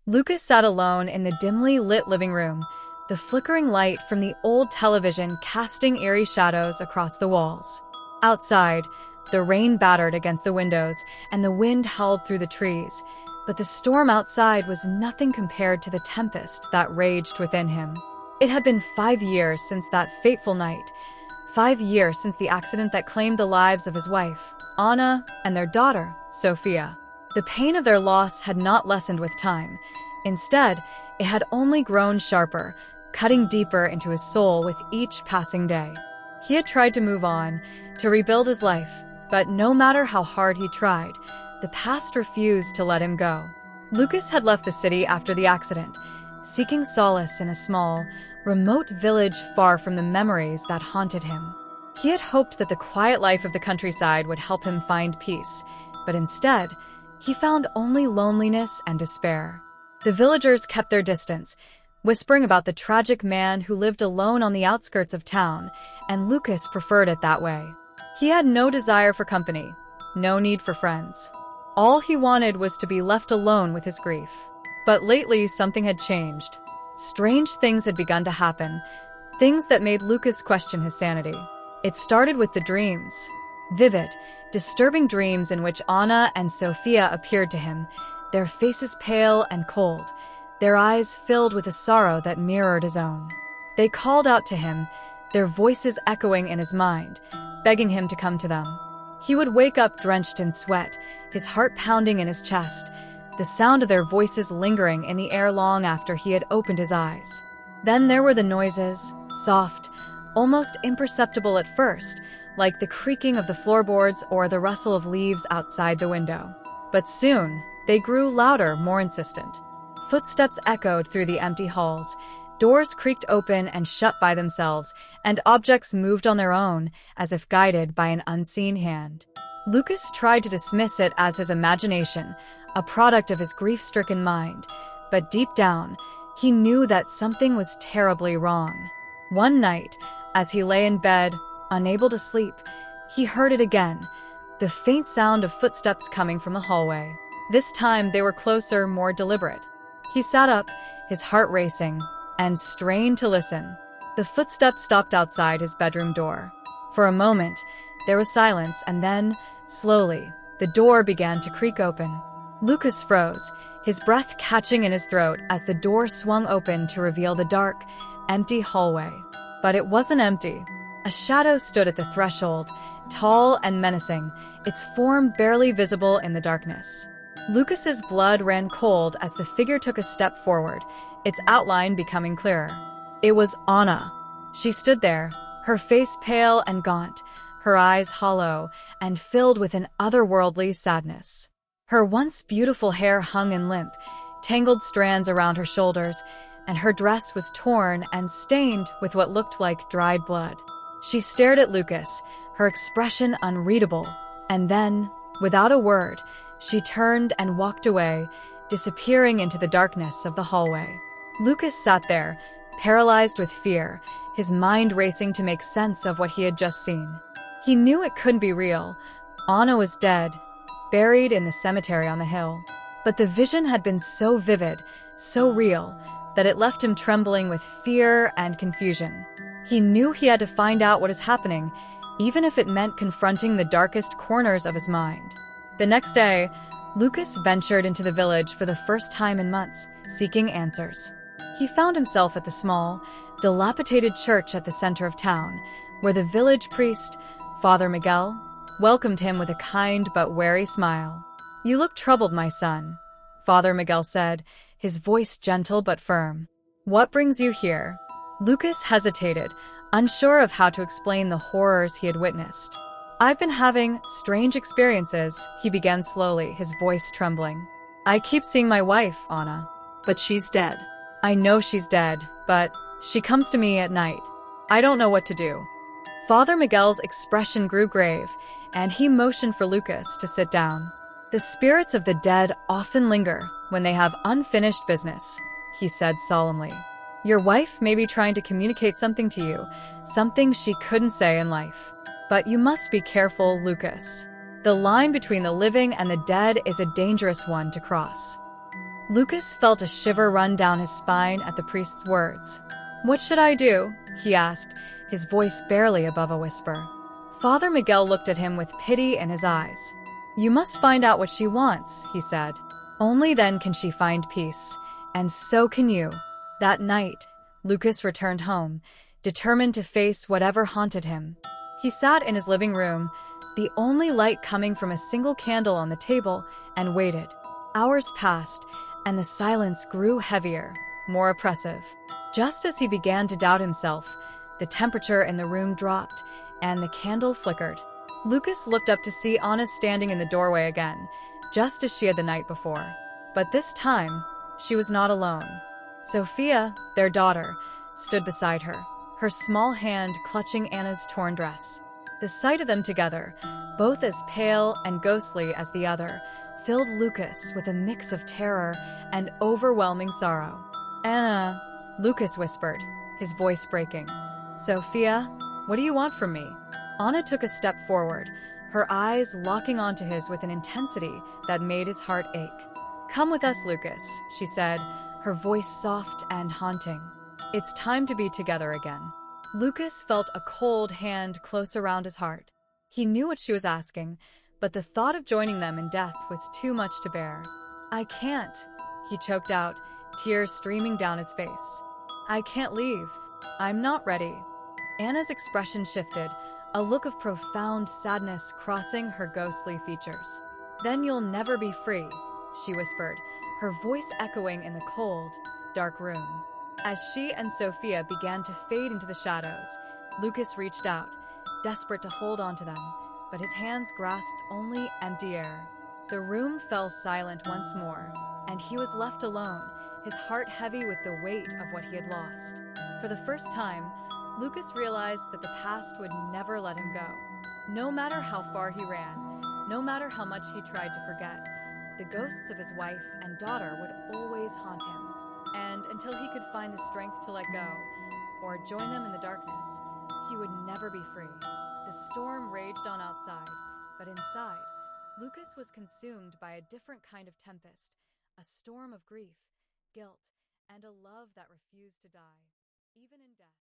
Lucas sat alone in the dimly lit living room, the flickering light from the old television casting eerie shadows across the walls. Outside, the rain battered against the windows and the wind howled through the trees, but the storm outside was nothing compared to the tempest that raged within him. It had been 5 years since that fateful night, 5 years since the accident that claimed the lives of his wife, Anna, and their daughter, Sophia. The pain of their loss had not lessened with time. Instead, it had only grown sharper, cutting deeper into his soul with each passing day. He had tried to move on, to rebuild his life, but no matter how hard he tried, the past refused to let him go. Lucas had left the city after the accident, seeking solace in a small, remote village far from the memories that haunted him. He had hoped that the quiet life of the countryside would help him find peace, but instead, he found only loneliness and despair. The villagers kept their distance, whispering about the tragic man who lived alone on the outskirts of town, and Lucas preferred it that way. He had no desire for company, no need for friends. All he wanted was to be left alone with his grief. But lately, something had changed. Strange things had begun to happen, things that made Lucas question his sanity. It started with the dreams. Vivid, disturbing dreams in which Anna and Sophia appeared to him, their faces pale and cold, their eyes filled with a sorrow that mirrored his own. They called out to him, their voices echoing in his mind, begging him to come to them. He would wake up drenched in sweat, his heart pounding in his chest, the sound of their voices lingering in the air long after he had opened his eyes. Then there were the noises, soft, almost imperceptible at first, like the creaking of the floorboards or the rustle of leaves outside the window. But soon, they grew louder, more insistent. Footsteps echoed through the empty halls, doors creaked open and shut by themselves, and objects moved on their own, as if guided by an unseen hand. Lucas tried to dismiss it as his imagination, a product of his grief-stricken mind, but deep down, he knew that something was terribly wrong. One night, as he lay in bed, unable to sleep, he heard it again, the faint sound of footsteps coming from the hallway. This time they were closer, more deliberate. He sat up, his heart racing, and strained to listen. The footsteps stopped outside his bedroom door. For a moment, there was silence, and then, slowly, the door began to creak open. Lucas froze, his breath catching in his throat as the door swung open to reveal the dark, empty hallway. But it wasn't empty. A shadow stood at the threshold, tall and menacing, its form barely visible in the darkness. Lucas's blood ran cold as the figure took a step forward, its outline becoming clearer. It was Anna. She stood there, her face pale and gaunt, her eyes hollow and filled with an otherworldly sadness. Her once beautiful hair hung in limp, tangled strands around her shoulders, and her dress was torn and stained with what looked like dried blood. She stared at Lucas, her expression unreadable, and then, without a word, she turned and walked away, disappearing into the darkness of the hallway. Lucas sat there, paralyzed with fear, his mind racing to make sense of what he had just seen. He knew it couldn't be real. Anna was dead, buried in the cemetery on the hill. But the vision had been so vivid, so real, that it left him trembling with fear and confusion. He knew he had to find out what is happening, even if it meant confronting the darkest corners of his mind. The next day, Lucas ventured into the village for the first time in months, seeking answers. He found himself at the small, dilapidated church at the center of town, where the village priest, Father Miguel, welcomed him with a kind but wary smile. "You look troubled, my son," Father Miguel said, his voice gentle but firm. "What brings you here?" Lucas hesitated, unsure of how to explain the horrors he had witnessed. "I've been having strange experiences," he began slowly, his voice trembling. "I keep seeing my wife, Anna, but she's dead. I know she's dead, but she comes to me at night. I don't know what to do." Father Miguel's expression grew grave, and he motioned for Lucas to sit down. "The spirits of the dead often linger when they have unfinished business," he said solemnly. "Your wife may be trying to communicate something to you, something she couldn't say in life. But you must be careful, Lucas. The line between the living and the dead is a dangerous one to cross." Lucas felt a shiver run down his spine at the priest's words. "What should I do?" he asked, his voice barely above a whisper. Father Miguel looked at him with pity in his eyes. "You must find out what she wants," he said. "Only then can she find peace, and so can you." That night, Lucas returned home, determined to face whatever haunted him. He sat in his living room, the only light coming from a single candle on the table, and waited. Hours passed, and the silence grew heavier, more oppressive. Just as he began to doubt himself, the temperature in the room dropped, and the candle flickered. Lucas looked up to see Anna standing in the doorway again, just as she had the night before. But this time, she was not alone. Sophia, their daughter, stood beside her, her small hand clutching Anna's torn dress. The sight of them together, both as pale and ghostly as the other, filled Lucas with a mix of terror and overwhelming sorrow. "Anna," Lucas whispered, his voice breaking. "Sophia, what do you want from me?" Anna took a step forward, her eyes locking onto his with an intensity that made his heart ache. "Come with us, Lucas," she said, her voice soft and haunting. "It's time to be together again." Lucas felt a cold hand close around his heart. He knew what she was asking, but the thought of joining them in death was too much to bear. "I can't," he choked out, tears streaming down his face. "I can't leave. I'm not ready." Anna's expression shifted, a look of profound sadness crossing her ghostly features. "Then you'll never be free," she whispered, her voice echoing in the cold, dark room. As she and Sophia began to fade into the shadows, Lucas reached out, desperate to hold on to them, but his hands grasped only empty air. The room fell silent once more, and he was left alone, his heart heavy with the weight of what he had lost. For the first time, Lucas realized that the past would never let him go. No matter how far he ran, no matter how much he tried to forget, the ghosts of his wife and daughter would always haunt him. And until he could find the strength to let go, or join them in the darkness, he would never be free. The storm raged on outside, but inside, Lucas was consumed by a different kind of tempest, a storm of grief, guilt, and a love that refused to die, even in death.